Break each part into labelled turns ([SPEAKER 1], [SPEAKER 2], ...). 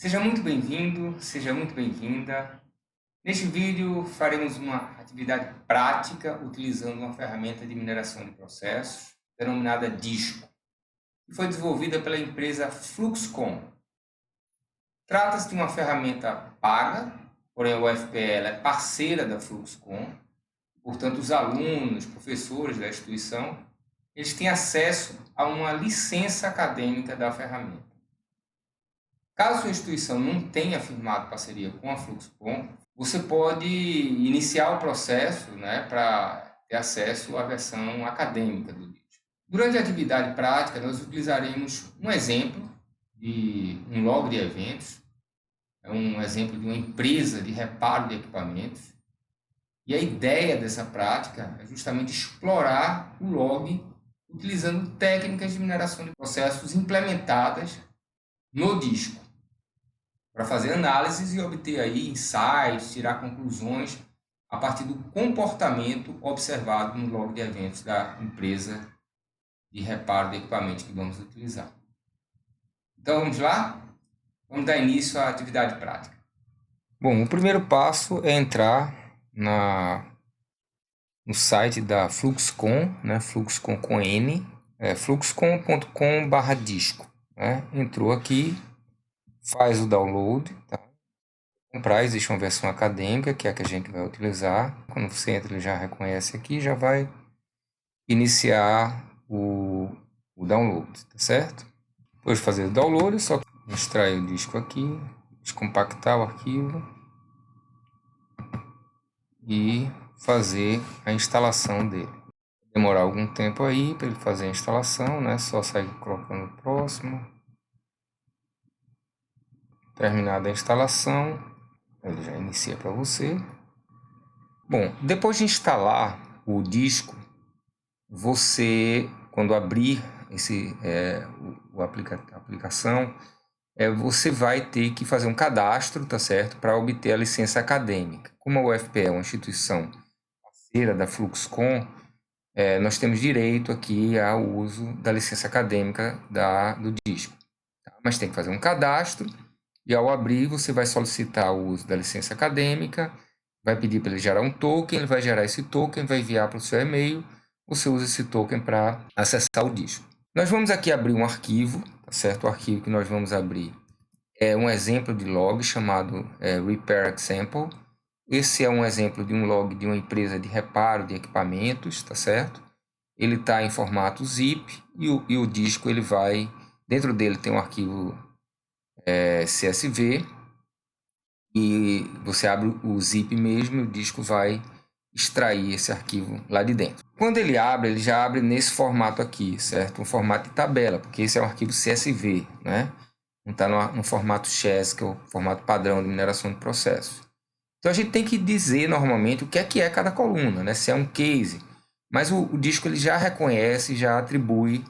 [SPEAKER 1] Seja muito bem-vindo, seja muito bem-vinda. Neste vídeo faremos uma atividade prática utilizando uma ferramenta de mineração de processos denominada Disco, que foi desenvolvida pela empresa Fluxcom. Trata-se de uma ferramenta paga, porém a UFPE é parceira da Fluxcom, portanto os alunos, professores da instituição, eles têm acesso a uma licença acadêmica da ferramenta. Caso sua instituição não tenha firmado parceria com a Fluxcom, você pode iniciar o processo, para ter acesso à versão acadêmica do disco. Durante a atividade prática, nós utilizaremos um exemplo de um log de eventos, um exemplo de uma empresa de reparo de equipamentos. E a ideia dessa prática é justamente explorar o log utilizando técnicas de mineração de processos implementadas no disco, para fazer análises e obter aí insights, tirar conclusões a partir do comportamento observado no log de eventos da empresa de reparo de equipamentos que vamos utilizar. Então vamos lá? Vamos dar início à atividade prática. Bom, o primeiro passo é entrar no site da Fluxcom, Fluxcom com N, fluxcom.com/disco. Entrou aqui, faz o download, tá? Comprar, existe uma versão acadêmica, que é a que a gente vai utilizar. Quando você entra, ele já reconhece aqui, já vai iniciar o download, tá certo? Depois de fazer o download, é só extrair o disco aqui, descompactar o arquivo e fazer a instalação dele. Demorar algum tempo aí para ele fazer a instalação, só sair colocando o próximo. Terminada a instalação, ele já inicia para você. Bom, depois de instalar o disco, você, quando abrir a aplicação, você vai ter que fazer um cadastro, tá certo, para obter a licença acadêmica. Como a UFPE é uma instituição parceira da Fluxcom, nós temos direito aqui ao uso da licença acadêmica do disco. Tá? Mas tem que fazer um cadastro e, ao abrir, você vai solicitar o uso da licença acadêmica, vai pedir para ele gerar um token, ele vai gerar esse token, vai enviar para o seu e-mail, você usa esse token para acessar o disco. Nós vamos aqui abrir um arquivo, tá certo? O arquivo que nós vamos abrir é um exemplo de log chamado Repair Example. Esse é um exemplo de um log de uma empresa de reparo de equipamentos, tá certo? Ele está em formato zip e o disco, ele vai, dentro dele tem um arquivo CSV, e você abre o zip mesmo e o disco vai extrair esse arquivo lá de dentro. Quando ele abre, ele já abre nesse formato aqui, certo? Um formato de tabela, porque esse é um arquivo CSV, né? Não está no formato CHES, que é o formato padrão de mineração de processos. Então a gente tem que dizer normalmente o que é cada coluna, né? Se é um case, mas o disco ele já reconhece, já atribui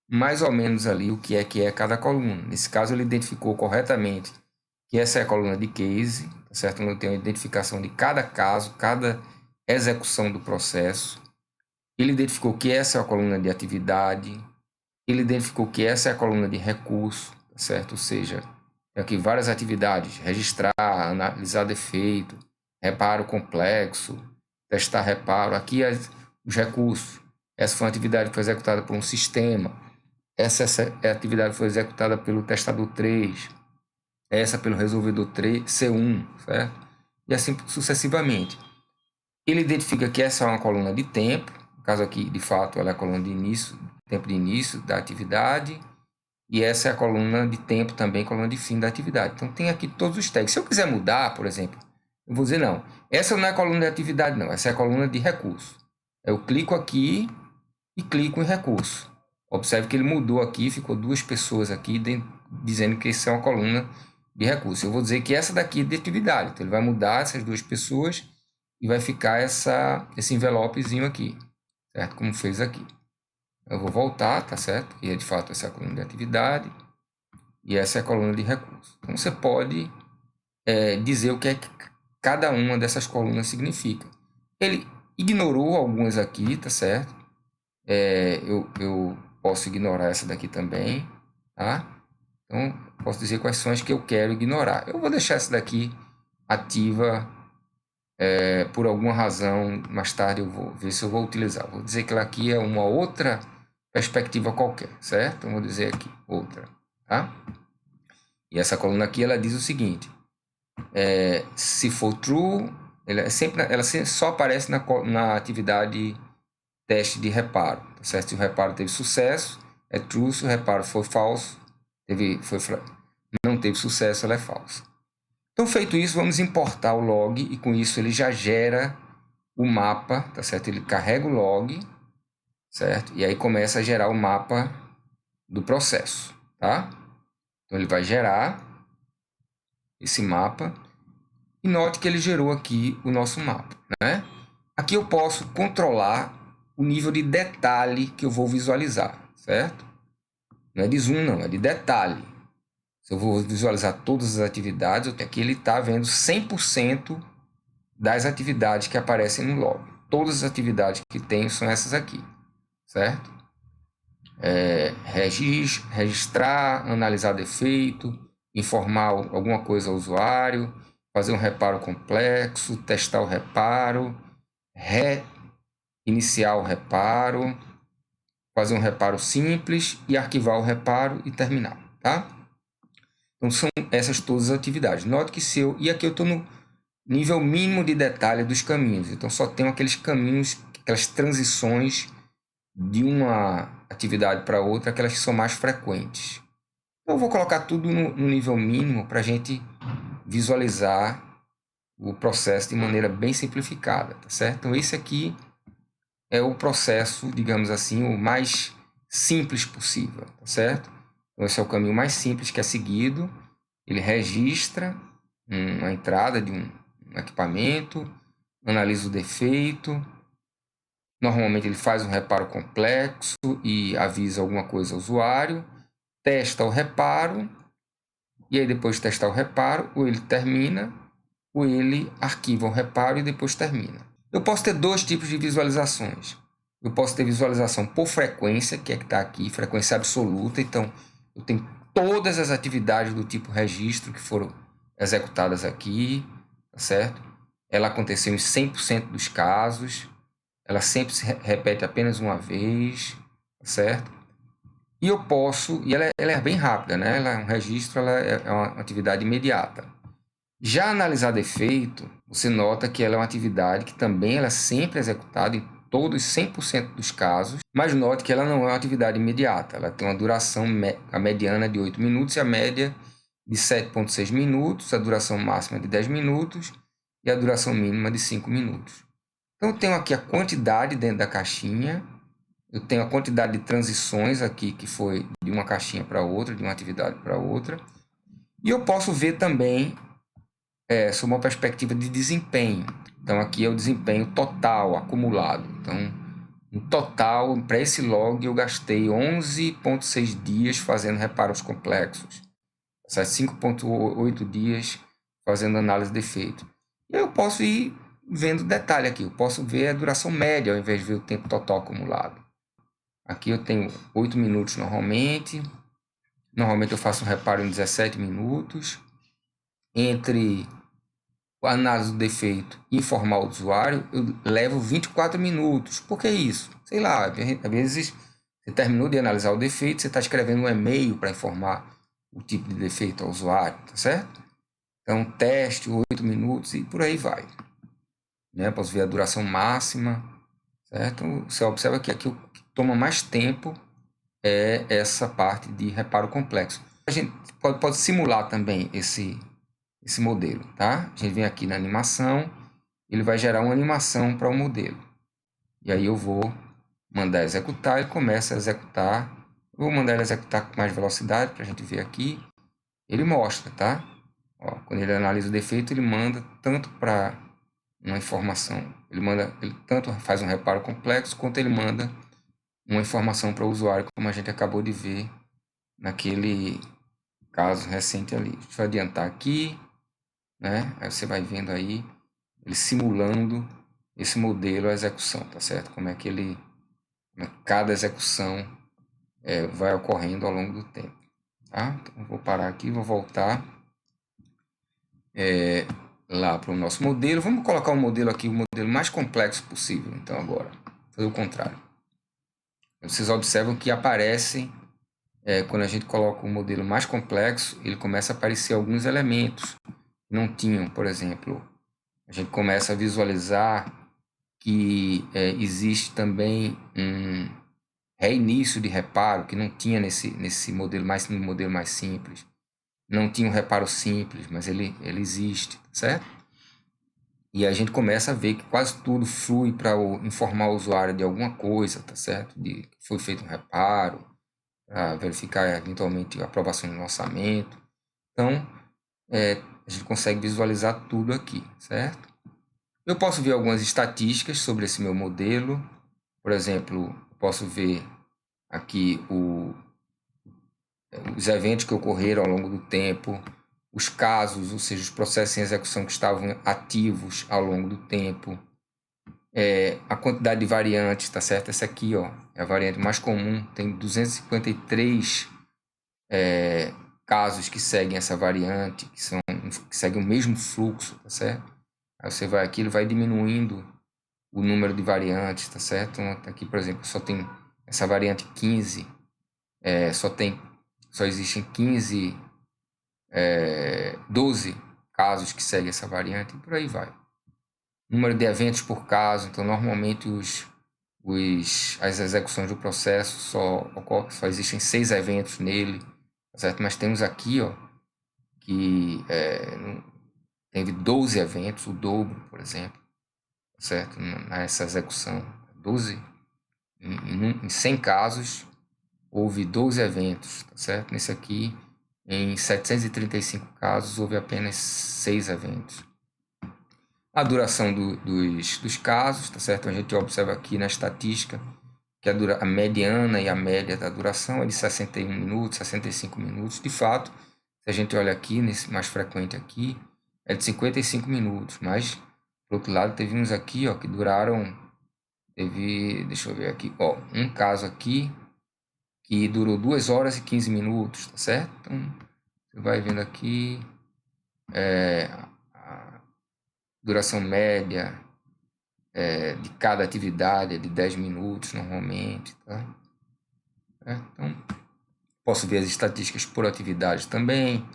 [SPEAKER 1] mais ou menos ali o que é cada coluna. Nesse caso ele identificou corretamente que essa é a coluna de case, tá certo? Onde tem a identificação de cada caso, cada execução do processo. Ele identificou que essa é a coluna de atividade, ele identificou que essa é a coluna de recurso, tá certo? Ou seja, tem aqui várias atividades: registrar, analisar defeito, reparo complexo, testar reparo. Aqui os recursos. Essa foi uma atividade que foi executada por um sistema. Essa é a atividade que foi executada pelo testador 3. Essa pelo resolvedor C1, certo? E assim sucessivamente. Ele identifica que essa é uma coluna de tempo, no caso aqui, de fato, ela é a coluna de início, tempo de início da atividade, e essa é a coluna de tempo também, coluna de fim da atividade. Então tem aqui todos os tags. Se eu quiser mudar, por exemplo, eu vou dizer não, essa não é a coluna de atividade não, essa é a coluna de recurso. Eu clico aqui e clico em recurso. Observe que ele mudou aqui, ficou duas pessoas aqui dizendo que essa é uma coluna de recurso. Eu vou dizer que essa daqui é de atividade. Então ele vai mudar essas duas pessoas e vai ficar esse envelopezinho aqui, certo? Como fez aqui. Eu vou voltar, tá certo? E de fato essa é a coluna de atividade e essa é a coluna de recurso. Então você pode dizer o que é que cada uma dessas colunas significa. Ele ignorou algumas aqui, tá certo? Eu posso ignorar essa daqui também, tá? Então, posso dizer quais são as que eu quero ignorar. Eu vou deixar essa daqui ativa por alguma razão, mais tarde eu vou ver se eu vou utilizar. Vou dizer que ela aqui é uma outra perspectiva qualquer, certo? Então, vou dizer aqui, outra, tá? E essa coluna aqui, ela diz o seguinte, se for true, ela sempre só aparece na atividade teste de reparo, tá certo? Se o reparo teve sucesso, é true. Se o reparo for falso, não teve sucesso, ela é falsa. Então, feito isso, vamos importar o log e com isso ele já gera o mapa, tá certo? Ele carrega o log, certo? E aí começa a gerar o mapa do processo, tá? Então, ele vai gerar esse mapa e note que ele gerou aqui o nosso mapa, né? Aqui eu posso controlar o nível de detalhe que eu vou visualizar, certo? Não é de zoom, não, é de detalhe. Se eu vou visualizar todas as atividades, aqui ele está vendo 100% das atividades que aparecem no log. Todas as atividades que tem são essas aqui, certo? Registrar, analisar defeito, informar alguma coisa ao usuário, fazer um reparo complexo, testar o reparo, reiniciar o reparo, fazer um reparo simples e arquivar o reparo e terminar, tá? Então, são essas todas as atividades. Note que e aqui eu estou no nível mínimo de detalhe dos caminhos. Então, só tenho aqueles caminhos, aquelas transições de uma atividade para outra, aquelas que são mais frequentes. Então, eu vou colocar tudo no nível mínimo para a gente visualizar o processo de maneira bem simplificada, tá certo? Então, esse aqui é o processo, digamos assim, o mais simples possível, tá certo? Então, esse é o caminho mais simples que é seguido. Ele registra uma entrada de um equipamento, analisa o defeito. Normalmente ele faz um reparo complexo e avisa alguma coisa ao usuário, testa o reparo, e aí depois de testar o reparo, ou ele termina, ou ele arquiva o reparo e depois termina. Eu posso ter dois tipos de visualizações. Eu posso ter visualização por frequência, que é que está aqui, frequência absoluta. Então, eu tenho todas as atividades do tipo registro que foram executadas aqui, tá certo? Ela aconteceu em 100% dos casos. Ela sempre se repete apenas uma vez, tá certo? E eu posso, e ela é bem rápida, né? Ela é um registro, ela é uma atividade imediata. Já analisar defeito, você nota que ela é uma atividade que também ela é sempre executada em todos 100% dos casos, mas note que ela não é uma atividade imediata. Ela tem uma duração, a mediana de 8 minutos e a média de 7,6 minutos, a duração máxima de 10 minutos e a duração mínima de 5 minutos. Então, eu tenho aqui a quantidade dentro da caixinha, eu tenho a quantidade de transições aqui, que foi de uma caixinha para outra, de uma atividade para outra. E eu posso ver também, sob uma perspectiva de desempenho. Então, aqui é o desempenho total, acumulado. Então, no total, para esse log, eu gastei 11,6 dias fazendo reparos complexos. 5,8 dias fazendo análise de defeito. E eu posso ir vendo detalhe aqui. Eu posso ver a duração média, ao invés de ver o tempo total acumulado. Aqui eu tenho 8 minutos normalmente. Normalmente eu faço um reparo em 17 minutos. Entre a análise do defeito e informar o usuário, eu levo 24 minutos. Por que isso? Sei lá, às vezes você terminou de analisar o defeito, você está escrevendo um e-mail para informar o tipo de defeito ao usuário, tá certo? Então, teste, 8 minutos e por aí vai. Né? Posso ver a duração máxima, certo? Você observa que aqui o que toma mais tempo é essa parte de reparo complexo. A gente pode simular também esse modelo, tá? A gente vem aqui na animação, ele vai gerar uma animação para o modelo. E aí eu vou mandar executar, ele começa a executar. Eu vou mandar ele executar com mais velocidade para a gente ver aqui. Ele mostra, tá? Ó, quando ele analisa o defeito, ele manda tanto para uma informação, ele tanto faz um reparo complexo, quanto ele manda uma informação para o usuário, como a gente acabou de ver naquele caso recente ali. Deixa eu adiantar aqui, né? Aí você vai vendo aí, ele simulando esse modelo, a execução, tá certo? Como é que cada execução vai ocorrendo ao longo do tempo. tá? Então, vou parar aqui, vou voltar lá para o nosso modelo. Vamos colocar o modelo aqui, o modelo mais complexo possível, então agora, fazer o contrário. Vocês observam que aparece, quando a gente coloca o modelo mais complexo, ele começa a aparecer alguns elementos que não tinham, por exemplo, a gente começa a visualizar que existe também um reinício de reparo que não tinha nesse modelo mais simples. Não tinha um reparo simples, mas ele existe, certo? E a gente começa a ver que quase tudo flui para informar o usuário de alguma coisa, tá certo? De que foi feito um reparo, para verificar eventualmente a aprovação do orçamento. Então, a gente consegue visualizar tudo aqui, certo? Eu posso ver algumas estatísticas sobre esse meu modelo. Por exemplo, posso ver aqui os eventos que ocorreram ao longo do tempo, os casos, ou seja, os processos em execução que estavam ativos ao longo do tempo, a quantidade de variantes, tá certo? Essa aqui, ó, é a variante mais comum, tem 253 casos que seguem essa variante, que seguem o mesmo fluxo, tá certo? Aí você vai aqui, ele vai diminuindo o número de variantes, tá certo? Então, aqui, por exemplo, só tem essa variante 15, só existem 12 casos que seguem essa variante e por aí vai. Número de eventos por caso, então normalmente as execuções do processo só existem 6 eventos nele, certo? Mas temos aqui, ó, que teve 12 eventos, o dobro, por exemplo, certo? Nessa execução, 12 em 100 casos, houve 12 eventos, tá certo? Nesse aqui, em 735 casos, houve apenas 6 eventos. A duração dos casos, tá certo? A gente observa aqui na estatística que a mediana e a média da duração é de 61 minutos, 65 minutos. De fato, se a gente olha aqui, nesse mais frequente aqui, é de 55 minutos. Mas, por outro lado, teve uns aqui, ó, que duraram... deixa eu ver aqui, ó, um caso aqui que durou 2 horas e 15 minutos, tá certo? Então, você vai vendo aqui a duração média de cada atividade é de 10 minutos normalmente, tá? Então, posso ver as estatísticas por atividade também,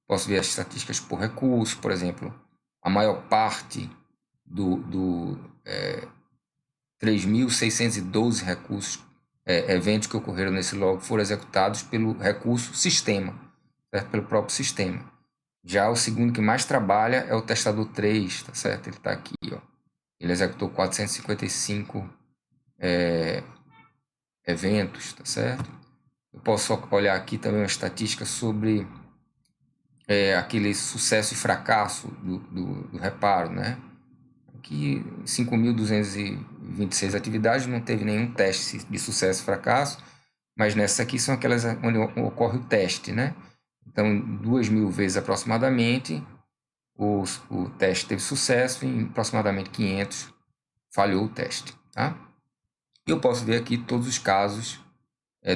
[SPEAKER 1] posso ver as estatísticas por recurso, por exemplo, a maior parte do 3.612 recursos, eventos que ocorreram nesse log foram executados pelo recurso sistema, certo? Pelo próprio sistema. Já o segundo que mais trabalha é o testador 3, tá certo? Ele está aqui, ó. Ele executou 455 eventos, tá certo? Eu posso olhar aqui também uma estatística sobre aquele sucesso e fracasso do reparo, né? Aqui, 5.226 atividades, não teve nenhum teste de sucesso e fracasso, mas nessas aqui são aquelas onde ocorre o teste, né? Então, 2.000 vezes aproximadamente, o teste teve sucesso, e em aproximadamente 500 falhou o teste, tá? E eu posso ver aqui todos os casos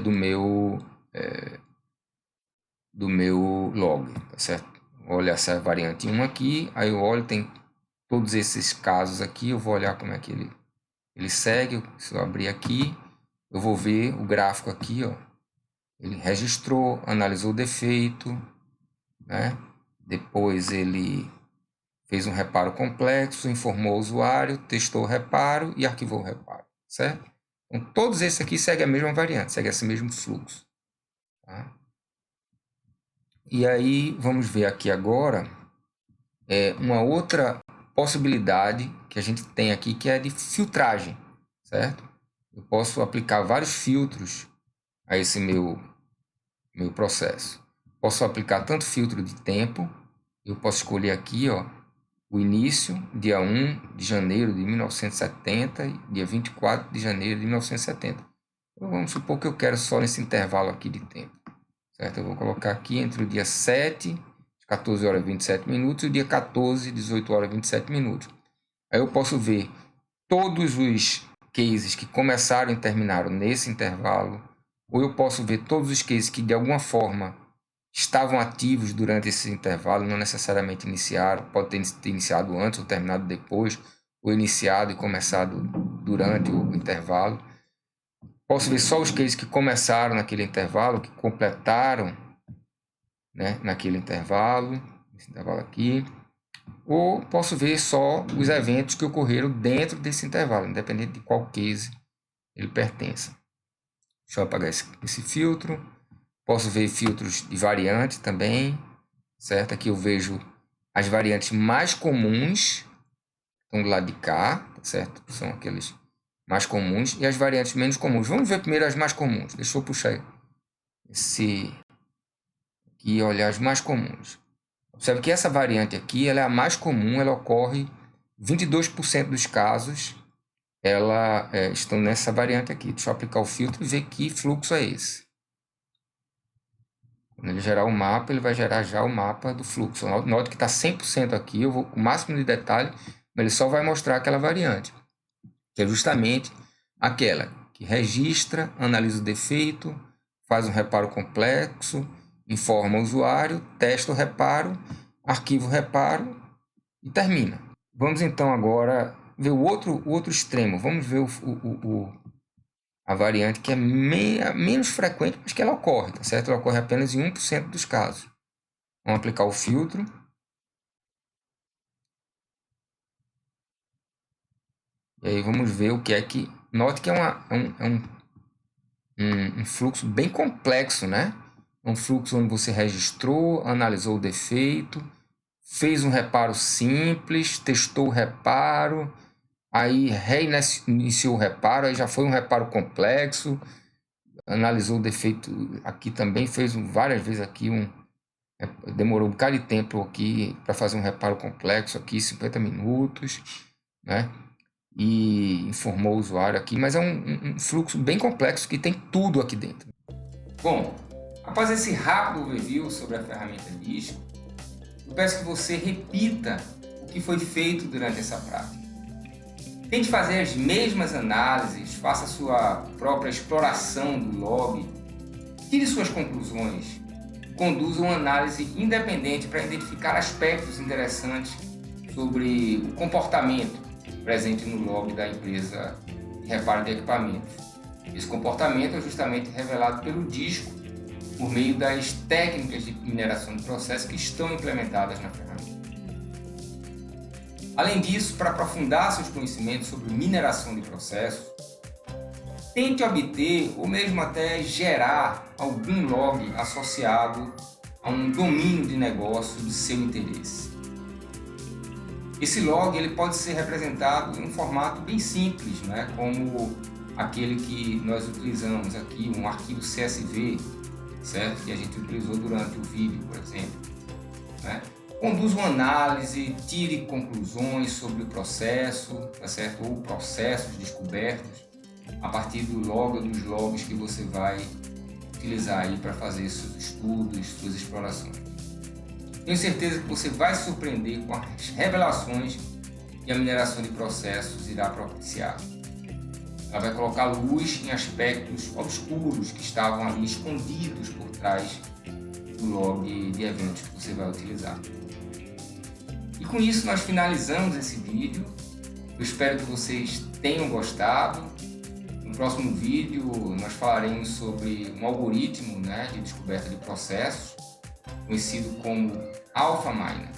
[SPEAKER 1] do meu log, tá certo? Vou olhar essa variante 1 aqui, aí eu olho, tem todos esses casos aqui, eu vou olhar como é que ele segue. Se eu abrir aqui, eu vou ver o gráfico aqui, ó. Ele registrou, analisou o defeito, né? Depois ele fez um reparo complexo, informou o usuário, testou o reparo e arquivou o reparo, certo? Então, todos esses aqui seguem a mesma variante, seguem esse mesmo fluxo, tá? E aí, vamos ver aqui agora uma outra possibilidade que a gente tem aqui, que é de filtragem, certo? Eu posso aplicar vários filtros a esse meu processo. Posso aplicar tanto filtro de tempo, eu posso escolher aqui, ó, o início, dia 1 de janeiro de 1970 e dia 24 de janeiro de 1970. Então, vamos supor que eu quero só nesse intervalo aqui de tempo, certo? Eu vou colocar aqui entre o dia 7, 14 horas e 27 minutos, e o dia 14, 18 horas e 27 minutos. Aí eu posso ver todos os cases que começaram e terminaram nesse intervalo, ou eu posso ver todos os cases que de alguma forma estavam ativos durante esse intervalo, não necessariamente iniciaram, pode ter iniciado antes ou terminado depois, ou iniciado e começado durante o intervalo. Posso ver só os cases que começaram naquele intervalo, que completaram, né, naquele intervalo, esse intervalo aqui, ou posso ver só os eventos que ocorreram dentro desse intervalo, independente de qual case ele pertença. Deixa eu apagar esse filtro. Posso ver filtros de variante também, certo? Aqui eu vejo as variantes mais comuns, estão do lado de cá, tá certo? São aqueles mais comuns, e as variantes menos comuns. Vamos ver primeiro as mais comuns. Deixa eu puxar esse aqui e olhar as mais comuns. Observe que essa variante aqui, ela é a mais comum, ela ocorre 22% dos casos, estão nessa variante aqui. Deixa eu aplicar o filtro e ver que fluxo é esse. Quando ele gerar o mapa, ele vai gerar já o mapa do fluxo. Note que está 100% aqui, eu vou com o máximo de detalhe, mas ele só vai mostrar aquela variante, que é justamente aquela que registra, analisa o defeito, faz um reparo complexo, informa o usuário, testa o reparo, arquiva o reparo e termina. Vamos então agora ver o outro extremo. Vamos ver a variante que é menos frequente, mas que ela ocorre, tá certo? Ela ocorre apenas em 1% dos casos. Vamos aplicar o filtro. E aí vamos ver o que é que... Note que é um fluxo bem complexo, né? Um fluxo onde você registrou, analisou o defeito, fez um reparo simples, testou o reparo, aí reiniciou o reparo, aí já foi um reparo complexo, analisou o defeito aqui também, fez várias vezes aqui demorou um bocado de tempo aqui para fazer um reparo complexo aqui, 50 minutos, né? E informou o usuário aqui, mas é um fluxo bem complexo que tem tudo aqui dentro. Bom, após esse rápido overview sobre a ferramenta Disco, eu peço que você repita o que foi feito durante essa prática. Tente fazer as mesmas análises, faça a sua própria exploração do log, tire suas conclusões, conduza uma análise independente para identificar aspectos interessantes sobre o comportamento presente no log da empresa de reparo de equipamentos. Esse comportamento é justamente revelado pelo Disco por meio das técnicas de mineração de processo que estão implementadas na ferramenta. Além disso, para aprofundar seus conhecimentos sobre mineração de processos, tente obter ou mesmo até gerar algum log associado a um domínio de negócio de seu interesse. Esse log ele pode ser representado em um formato bem simples, né? Como aquele que nós utilizamos aqui, um arquivo CSV, certo? Que a gente utilizou durante o vídeo, por exemplo, né? Conduza uma análise, tire conclusões sobre o processo, tá certo? Ou processos descobertos a partir do log ou dos logs que você vai utilizar aí para fazer seus estudos, suas explorações. Tenho certeza que você vai se surpreender com as revelações que a mineração de processos irá propiciar. Ela vai colocar luz em aspectos obscuros que estavam ali escondidos por trás do log de eventos que você vai utilizar. E com isso nós finalizamos esse vídeo. Eu espero que vocês tenham gostado. No próximo vídeo nós falaremos sobre um algoritmo, né, de descoberta de processos, conhecido como Alpha Miner.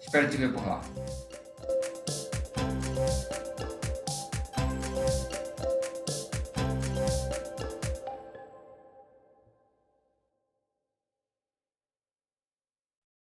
[SPEAKER 1] Espero te ver por lá.